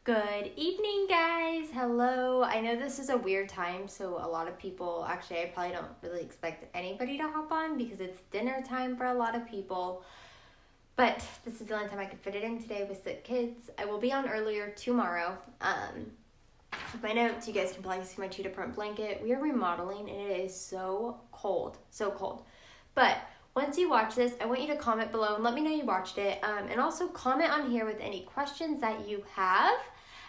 Good evening, guys. Hello. I know this is a weird time, so a lot of people, actually, I probably don't really expect anybody to hop on because it's dinner time for a lot of people. But this is the only time I could fit it in today with sick kids. I will be on earlier tomorrow. With my notes, you guys can probably see my cheetah print blanket. We are remodeling and it is so cold. So cold. But once you watch this, I want you to comment below and let me know you watched it. And also comment on here with any questions that you have.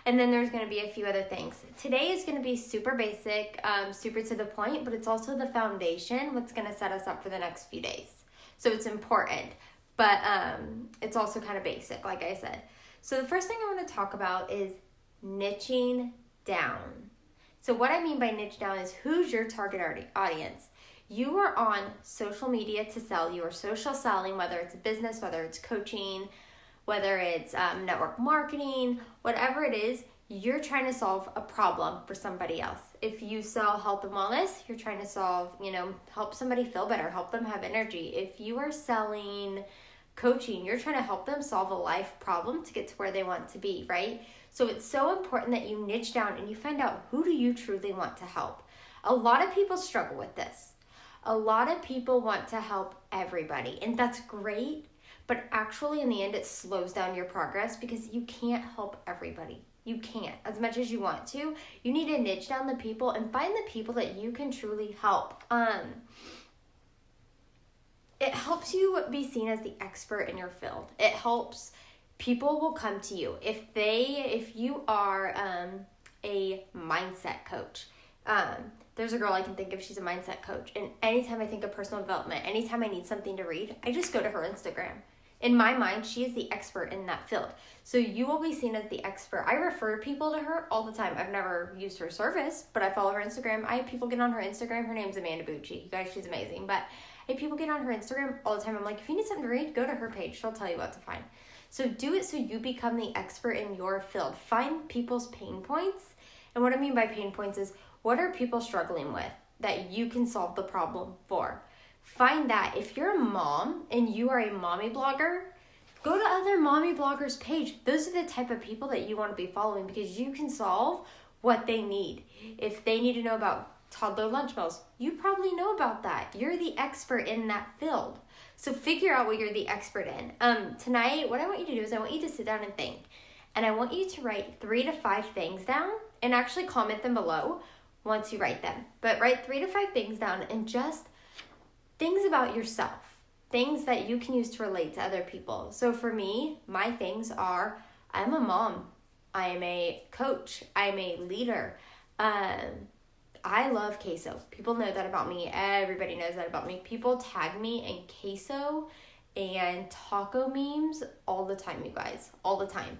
And then there's going to be a few other things. Today is going to be super basic, super to the point, but it's also the foundation, what's going to set us up for the next few days. So it's important, but it's also kind of basic, like I said. So the first thing I want to talk about is niching down. So what I mean by niche down is who's your target audience. You are on social media to sell. You are social selling, whether it's a business, whether it's coaching, whether it's network marketing, whatever it is, you're trying to solve a problem for somebody else. If you sell health and wellness, you're trying to solve, help somebody feel better, help them have energy. If you are selling coaching, you're trying to help them solve a life problem to get to where they want to be, right? So it's so important that you niche down and you find out who do you truly want to help. A lot of people struggle with this. A lot of people want to help everybody, and that's great. But actually, in the end, it slows down your progress because you can't help everybody. You can't. As much as you want to, you need to niche down the people and find the people that you can truly help. It helps you be seen as the expert in your field. It helps people will come to you. If you are a mindset coach, there's a girl I can think of, she's a mindset coach. And anytime I think of personal development, anytime I need something to read, I just go to her Instagram. In my mind, she is the expert in that field. So you will be seen as the expert. I refer people to her all the time. I've never used her service, but I follow her Instagram. I have people get on her Instagram. Her name's Amanda Bucci. You guys, she's amazing. But I have people get on her Instagram all the time. I'm like, if you need something to read, go to her page. She'll tell you what to find. So do it so you become the expert in your field. Find people's pain points. And what I mean by pain points is, what are people struggling with that you can solve the problem for? Find that. If you're a mom and you are a mommy blogger, go to other mommy bloggers' page. Those are the type of people that you want to be following because you can solve what they need. If they need to know about toddler lunch meals, you probably know about that. You're the expert in that field. So figure out what you're the expert in. Tonight, what I want you to do is I want you to sit down and think. And I want you to write 3 to 5 things down and actually comment them below once you write them. But write 3 to 5 things down and just things about yourself, things that you can use to relate to other people. So for me, my things are, I'm a mom, I am a coach, I'm a leader. I love queso. People know that about me. Everybody knows that about me. People tag me in queso and taco memes all the time, you guys, all the time.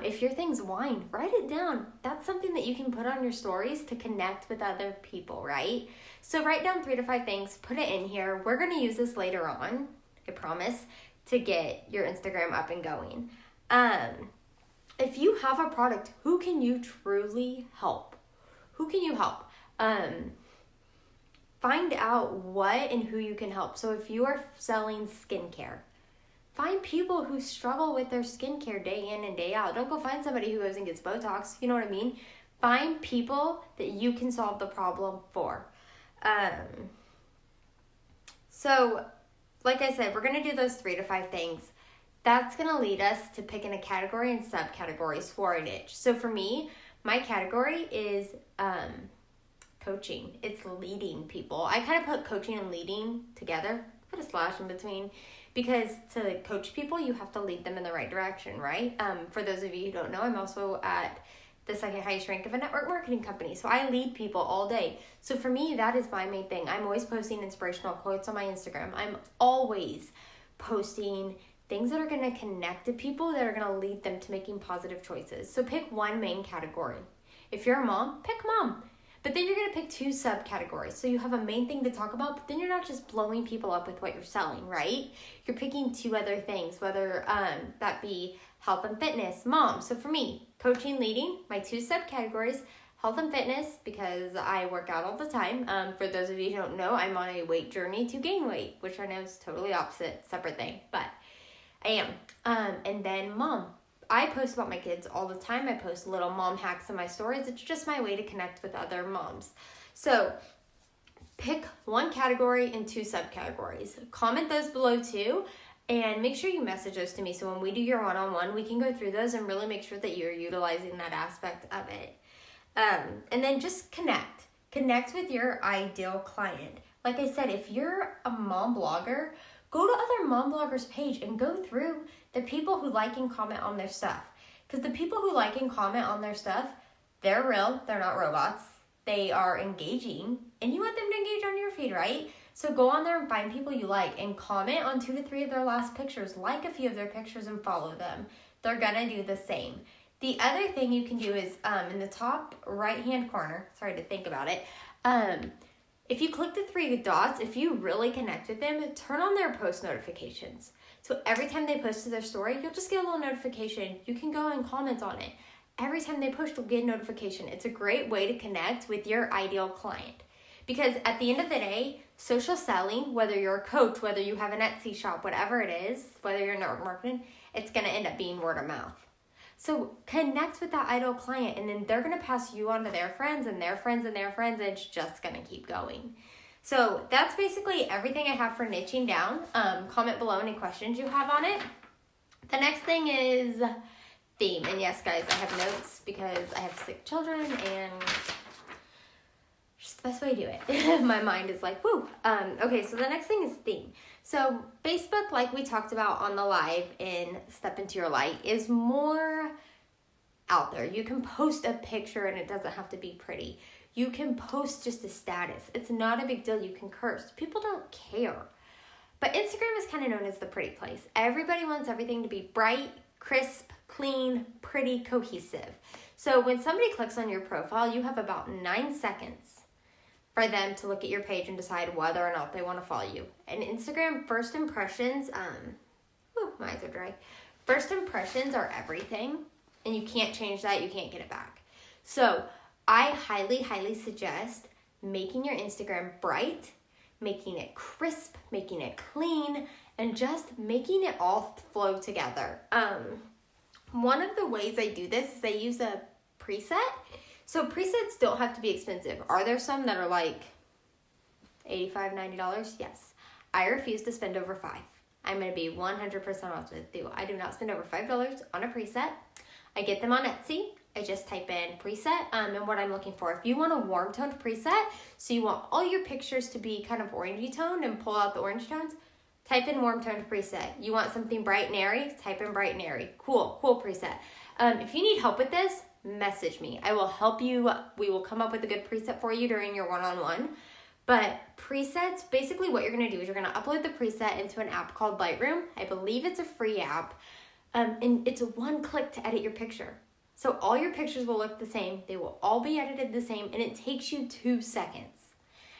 If your thing's wine, write it down. That's something that you can put on your stories to connect with other people, right? So write down 3 to 5 things, put it in here. We're going to use this later on, I promise, to get your Instagram up and going. If you have a product, who can you truly help? Who can you help? Find out what and who you can help. So if you are selling skincare, find people who struggle with their skincare day in and day out. Don't go find somebody who goes and gets Botox. You know what I mean? Find people that you can solve the problem for. So, like I said, we're going to do those 3 to 5 things. That's going to lead us to picking a category and subcategories for a niche. So for me, my category is coaching. It's leading people. I kind of put coaching and leading together. Put a slash in between. Because to coach people, you have to lead them in the right direction, right? For those of you who don't know, I'm also at the second highest rank of a network marketing company. So I lead people all day. So for me, that is my main thing. I'm always posting inspirational quotes on my Instagram. I'm always posting things that are going to connect to people that are going to lead them to making positive choices. So pick one main category. If you're a mom, pick mom. But then you're going to pick 2 subcategories. So you have a main thing to talk about, but then you're not just blowing people up with what you're selling, right? You're picking 2 other things, whether that be health and fitness, mom. So for me, coaching, leading, my 2 subcategories, health and fitness, because I work out all the time. For those of you who don't know, I'm on a weight journey to gain weight, which I know is totally opposite, separate thing, but I am. And then mom. I post about my kids all the time. I post little mom hacks in my stories. It's just my way to connect with other moms. So pick one category and 2 subcategories. Comment those below too, and make sure you message those to me so when we do your one-on-one, we can go through those and really make sure that you're utilizing that aspect of it. And then just connect. Connect with your ideal client. Like I said, if you're a mom blogger, go to other mom bloggers' page and go through the people who like and comment on their stuff. Because the people who like and comment on their stuff, they're real, they're not robots. They are engaging, and you want them to engage on your feed, right? So go on there and find people you like and comment on 2 to 3 of their last pictures. Like a few of their pictures and follow them. They're gonna do the same. The other thing you can do is in the top right-hand corner, sorry to think about it, if you click the 3 dots, if you really connect with them, turn on their post notifications. So every time they post to their story, you'll just get a little notification. You can go and comment on it. Every time they post, you'll get a notification. It's a great way to connect with your ideal client. Because at the end of the day, social selling, whether you're a coach, whether you have an Etsy shop, whatever it is, whether you're network marketing, it's going to end up being word of mouth. So connect with that ideal client, and then they're going to pass you on to their friends and their friends and their friends, and it's just going to keep going. So that's basically everything I have for niching down. Comment below any questions you have on it. The next thing is theme. And yes, guys, I have notes because I have 6 children, and just the best way to do it. My mind is like, whoo. Okay, so the next thing is theme. So Facebook, like we talked about on the live in Step Into Your Light, is more out there. You can post a picture and it doesn't have to be pretty. You can post just a status. It's not a big deal. You can curse. People don't care. But Instagram is kind of known as the pretty place. Everybody wants everything to be bright, crisp, clean, pretty, cohesive. So when somebody clicks on your profile, you have about 9 seconds for them to look at your page and decide whether or not they want to follow you. And Instagram first impressions, my eyes are dry. First impressions are everything, and you can't change that. You can't get it back. So I highly, highly suggest making your Instagram bright, making it crisp, making it clean, and just making it all flow together. One of the ways I do this is I use a preset. So presets don't have to be expensive. Are there some that are like $85, $90? Yes. I refuse to spend over $5. I'm going to be 100% honest with you. I do not spend over $5 on a preset. I get them on Etsy. I just type in preset and what I'm looking for. If you want a warm toned preset, so you want all your pictures to be kind of orangey toned and pull out the orange tones, type in warm toned preset. You want something bright and airy, type in bright and airy. Cool preset. If you need help with this, message me. I will help you. We will come up with a good preset for you during your one-on-one. But presets, basically what you're going to do is you're going to upload the preset into an app called Lightroom. I believe it's a free app. And it's 1 click to edit your picture. So all your pictures will look the same. They will all be edited the same, and it takes you 2 seconds.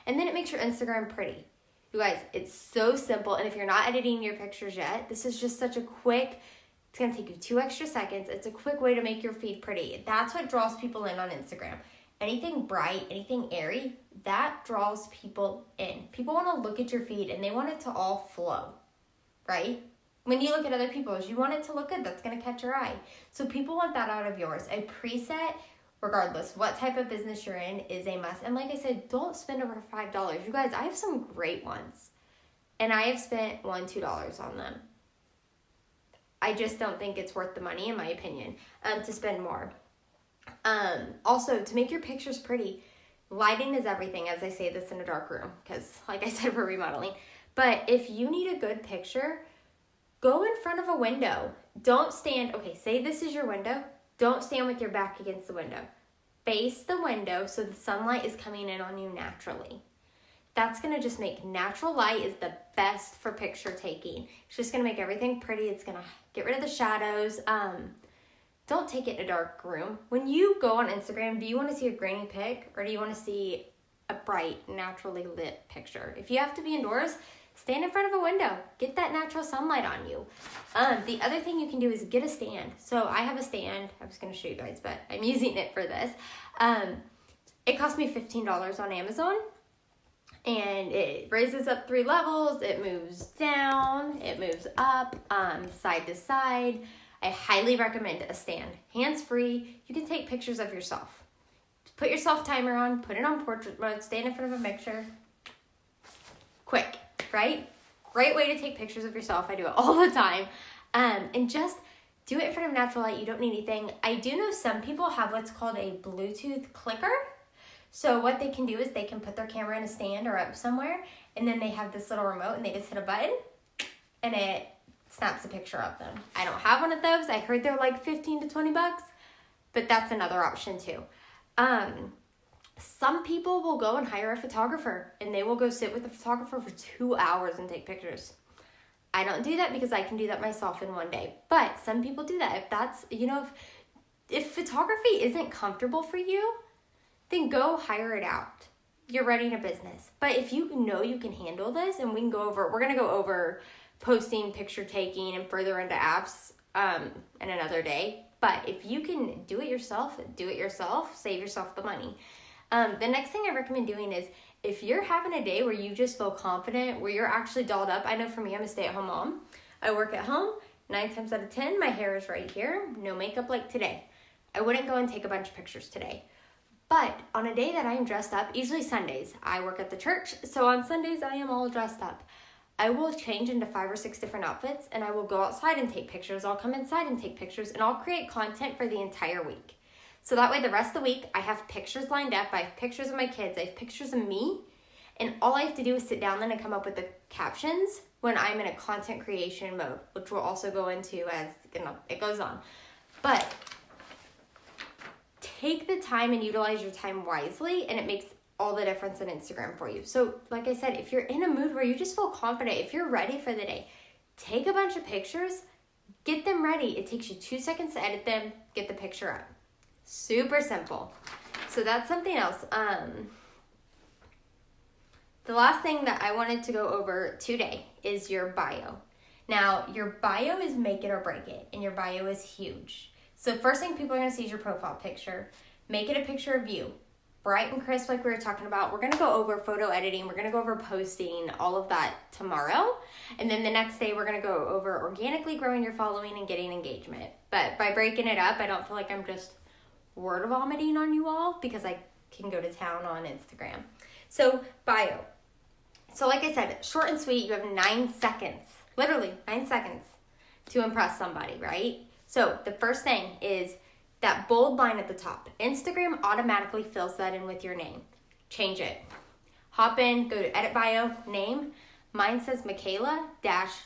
And then it makes your Instagram pretty. You guys, it's so simple. And if you're not editing your pictures yet, this is just such a quick, it's going to take you 2 extra seconds. It's a quick way to make your feed pretty. That's what draws people in on Instagram. Anything bright, anything airy, that draws people in. People want to look at your feed and they want it to all flow, right? When you look at other people's, you want it to look good. That's going to catch your eye. So people want that out of yours. A preset, regardless what type of business you're in, is a must. And like I said, don't spend over $5. You guys, I have some great ones. And I have spent $1, $2 on them. I just don't think it's worth the money, in my opinion, to spend more. Also, to make your pictures pretty, lighting is everything, as I say this in a dark room, because like I said, we're remodeling. But if you need a good picture, go in front of a window. Don't stand, okay, say this is your window. Don't stand with your back against the window. Face the window so the sunlight is coming in on you naturally. That's going to just make natural light is the best for picture taking. It's just going to make everything pretty. It's going to get rid of the shadows. Don't take it in a dark room. When you go on Instagram, do you want to see a grainy pic or do you want to see a bright, naturally lit picture? If you have to be indoors, stand in front of a window. Get that natural sunlight on you. The other thing you can do is get a stand. So I have a stand. I was going to show you guys, but I'm using it for this. It cost me $15 on Amazon. And it raises up 3 levels. It moves down. It moves up, side to side. I highly recommend a stand. Hands-free, you can take pictures of yourself. Put your self-timer on, put it on portrait mode, stand in front of a mixer. Quick, right? Great way to take pictures of yourself. I do it all the time. And just do it in front of natural light. You don't need anything. I do know some people have what's called a Bluetooth clicker. So what they can do is they can put their camera in a stand or up somewhere, and then they have this little remote, and they just hit a button, and it snaps a picture of them. I don't have one of those. I heard they're like $15 to $20, but that's another option too. Some people will go and hire a photographer, and they will go sit with the photographer for 2 hours and take pictures. I don't do that because I can do that myself in one day, but some people do that. If that's, if photography isn't comfortable for you, then go hire it out. You're running a business. But if you know you can handle this, and we're going to go over posting, picture taking, and further into apps in another day. But if you can do it yourself, save yourself the money. The next thing I recommend doing is, if you're having a day where you just feel confident, where you're actually dolled up. I know for me, I'm a stay-at-home mom. I work at home. 9 times out of 10, my hair is right here. No makeup like today. I wouldn't go and take a bunch of pictures today. But on a day that I'm dressed up, usually Sundays, I work at the church, so on Sundays I am all dressed up. I will change into 5 or 6 different outfits, and I will go outside and take pictures. I'll come inside and take pictures, and I'll create content for the entire week. So that way the rest of the week, I have pictures lined up, I have pictures of my kids, I have pictures of me, and all I have to do is sit down then and come up with the captions when I'm in a content creation mode, which we'll also go into as it goes on. But take the time and utilize your time wisely, and it makes all the difference in Instagram for you. So like I said, if you're in a mood where you just feel confident, if you're ready for the day, take a bunch of pictures, get them ready. It takes you 2 seconds to edit them, get the picture up. Super simple. So that's something else. The last thing that I wanted to go over today is your bio. Now, your bio is make it or break it, and your bio is huge. So first thing people are going to see is your profile picture. Make it a picture of you. Bright and crisp like we were talking about. We're going to go over photo editing. We're going to go over posting, all of that tomorrow. And then the next day we're going to go over organically growing your following and getting engagement. But by breaking it up, I don't feel like I'm just word vomiting on you all, because I can go to town on Instagram. So bio. So like I said, short and sweet. You have 9 seconds, literally 9 seconds to impress somebody, right? So the first thing is that bold line at the top. Instagram automatically fills that in with your name. Change it. Hop in, go to edit bio, name. Mine says Michaela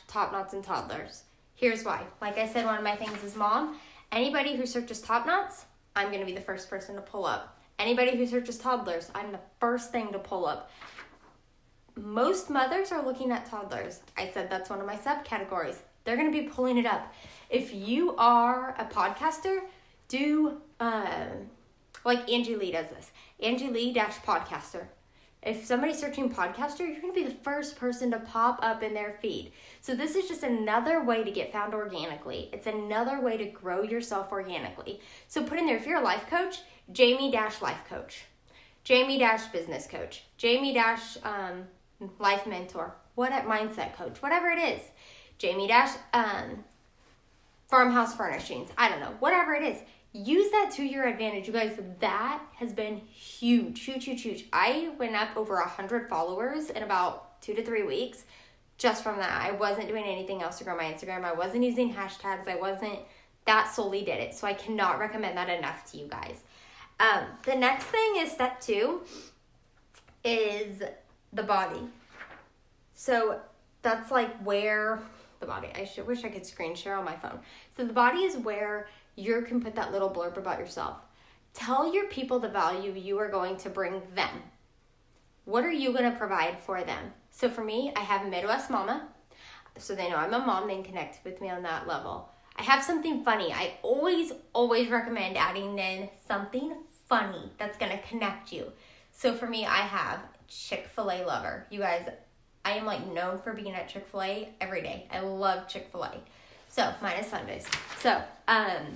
Top Knots and Toddlers. Here's why. Like I said, one of my things is mom. Anybody who searches Top Knots, I'm going to be the first person to pull up. Anybody who searches toddlers, I'm the first thing to pull up. Most mothers are looking at toddlers. I said that's one of my subcategories. They're going to be pulling it up. If you are a podcaster, do like Angie Lee does this. Angie Lee -podcaster. If somebody's searching podcaster, you're going to be the first person to pop up in their feed. So this is just another way to get found organically. It's another way to grow yourself organically. So put in there, if you're a life coach, Jamie-life coach, Jamie-business coach, Jamie-life mentor, mindset coach, whatever it is. Jamie-farmhouse furnishings. I don't know, whatever it is. Use that to your advantage. You guys, that has been huge. I went up over 100 followers in about 2 to 3 weeks just from that. I wasn't doing anything else to grow my Instagram. I wasn't using hashtags. That solely did it. So I cannot recommend that enough to you guys. The next thing is step 2 is the body. So that's like where the body, wish I could screen share on my phone. So the body is where you can put that little blurb about yourself. Tell your people the value you are going to bring them. What are you going to provide for them? So for me, I have Midwest Mama. So they know I'm a mom. They can connect with me on that level. I have something funny. I always recommend adding in something funny that's going to connect you. So for me, I have Chick-fil-A lover. You guys, I am like known for being at Chick-fil-A every day. I love Chick-fil-A. So, minus Sundays. So,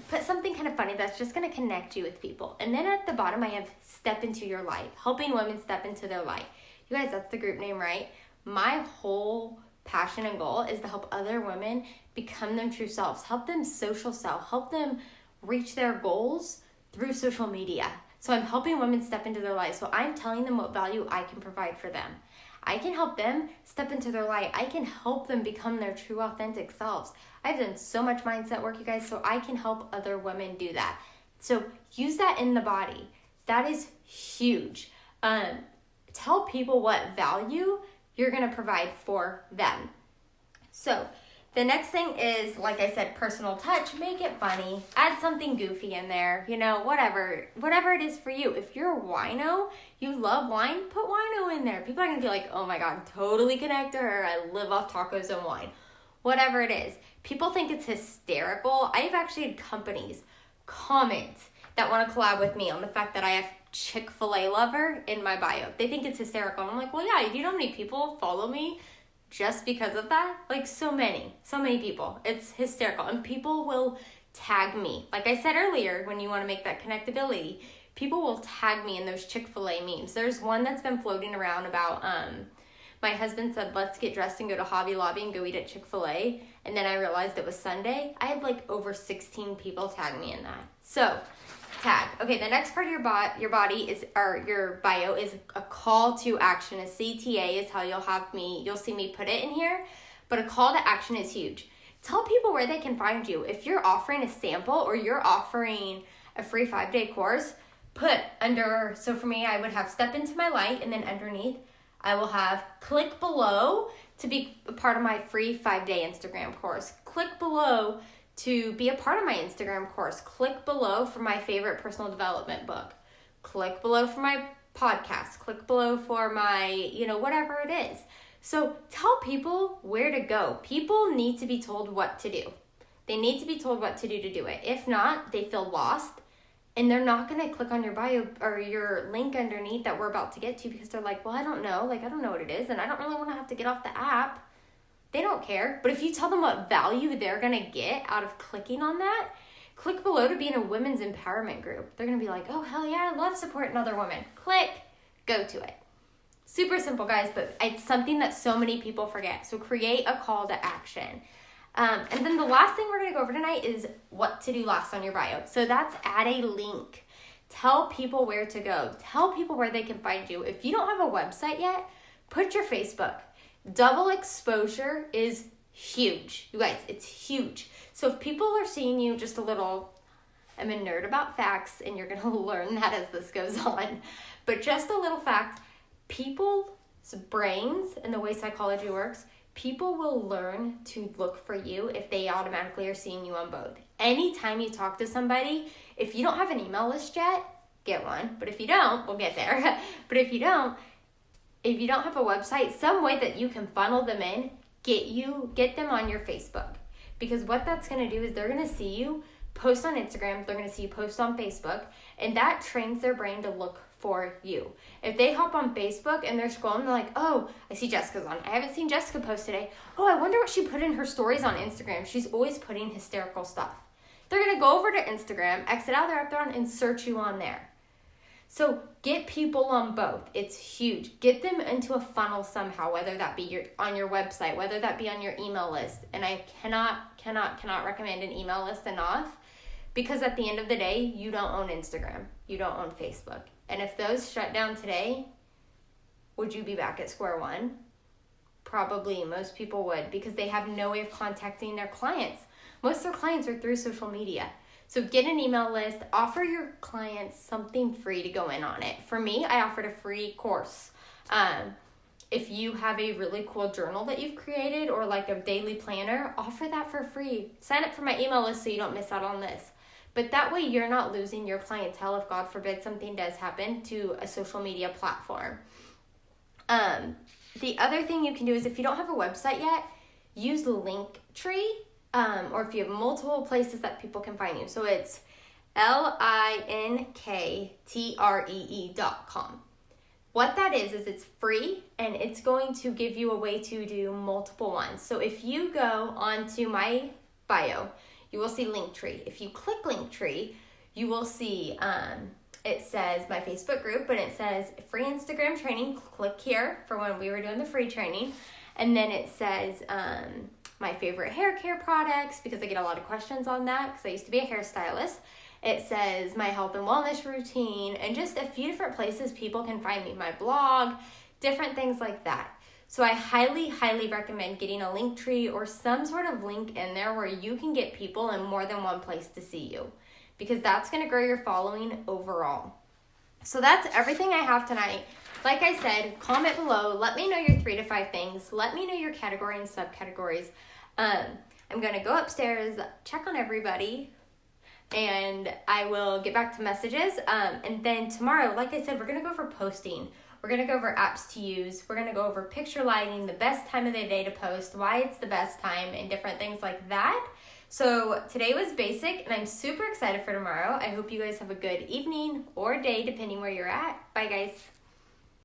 put something kind of funny that's just going to connect you with people. And then at the bottom, I have step into your light. Helping women step into their light. You guys, that's the group name, right? My whole passion and goal is to help other women become their true selves, help them social sell, help them reach their goals through social media. So I'm helping women step into their life. So I'm telling them what value I can provide for them. I can help them step into their light. I can help them become their true authentic selves. I've done so much mindset work, you guys, so I can help other women do that. So use that in the body. That is huge. Tell people what value you're going to provide for them. So the next thing is, like I said, personal touch. Make it funny. Add something goofy in there. Whatever it is for you. If you're a wino, you love wine, put wino in there. People are going to be like, oh my God, totally connect to her. I live off tacos and wine. Whatever it is. People think it's hysterical. I've actually had companies comment that want to collab with me on the fact that I have Chick-fil-A lover in my bio. They think it's hysterical. And I'm like, well, yeah, do you know how many people follow me just because of that? Like so many people. It's hysterical. And people will tag me. Like I said earlier, when you want to make that connectability, people will tag me in those Chick-fil-A memes. There's one that's been floating around about, my husband said, let's get dressed and go to Hobby Lobby and go eat at Chick-fil-A. And then I realized it was Sunday. I had like over 16 people tag me in that. So tag. Okay, the next part of your body is, or your bio, is a call to action. A CTA is how you'll see me put it in here, but a call to action is huge. Tell people where they can find you. If you're offering a sample or you're offering a free 5-day course, put under, so for me, I would have step into my light, and then underneath, I will have click below to be a part of my free 5-day Instagram course. Click below to be a part of my Instagram course. Click below for my favorite personal development book. Click below for my podcast. Click below for my, whatever it is. So tell people where to go. People need to be told what to do. They need to be told what to do it. If not, they feel lost, and they're not going to click on your bio or your link underneath that we're about to get to, because they're like, well, I don't know. I don't know what it is, and I don't really want to have to get off the app. They don't care. But if you tell them what value they're going to get out of clicking on that, click below to be in a women's empowerment group. They're going to be like, oh, hell yeah, I love supporting other women. Click, go to it. Super simple, guys, but it's something that so many people forget. So create a call to action. And then the last thing we're going to go over tonight is what to do last on your bio. So that's add a link. Tell people where to go. Tell people where they can find you. If you don't have a website yet, put your Facebook. Double exposure is huge. You guys, it's huge. So if people are seeing you just a little, I'm a nerd about facts, and you're going to learn that as this goes on, but just a little fact, people's brains and the way psychology works, people will learn to look for you if they automatically are seeing you on both. Anytime you talk to somebody, if you don't have an email list yet, get one. But if you don't, we'll get there. But if you don't have a website, some way that you can funnel them in, get them on your Facebook. Because what that's going to do is they're going to see you post on Instagram, they're going to see you post on Facebook, and that trains their brain to look for you. If they hop on Facebook and they're scrolling, they're like, oh, I see Jessica's on. I haven't seen Jessica post today. Oh, I wonder what she put in her stories on Instagram. She's always putting hysterical stuff. They're going to go over to Instagram, exit out their app and search you on there. So get people on both. It's huge. Get them into a funnel somehow, whether that be on your website, whether that be on your email list. And I cannot recommend an email list enough, because at the end of the day, you don't own Instagram. You don't own Facebook. And if those shut down today, would you be back at square one? Probably. Most people would, because they have no way of contacting their clients. Most of their clients are through social media. So get an email list, offer your clients something free to go in on it. For me, I offered a free course. If you have a really cool journal that you've created or like a daily planner, offer that for free. Sign up for my email list so you don't miss out on this. But that way you're not losing your clientele if, God forbid, something does happen to a social media platform. The other thing you can do is, if you don't have a website yet, use Linktree. Or if you have multiple places that people can find you. So it's linktr.com. What that is it's free, and it's going to give you a way to do multiple ones. So if you go onto my bio, you will see Linktree. If you click Linktree, you will see, it says my Facebook group, and it says free Instagram training. Click here for when we were doing the free training. And then it says, my favorite hair care products, because I get a lot of questions on that because I used to be a hairstylist. It says my health and wellness routine, and just a few different places people can find me, my blog, different things like that. So I highly, highly recommend getting a Linktree or some sort of link in there where you can get people in more than one place to see you, because that's going to grow your following overall. So that's everything I have tonight. Like I said, comment below. Let me know your 3 to 5 things. Let me know your category and subcategories. I'm going to go upstairs, check on everybody, and I will get back to messages. And then tomorrow, like I said, we're going to go over posting. We're going to go over apps to use. We're going to go over picture lighting, the best time of the day to post, why it's the best time, and different things like that. So today was basic, and I'm super excited for tomorrow. I hope you guys have a good evening or day, depending where you're at. Bye, guys.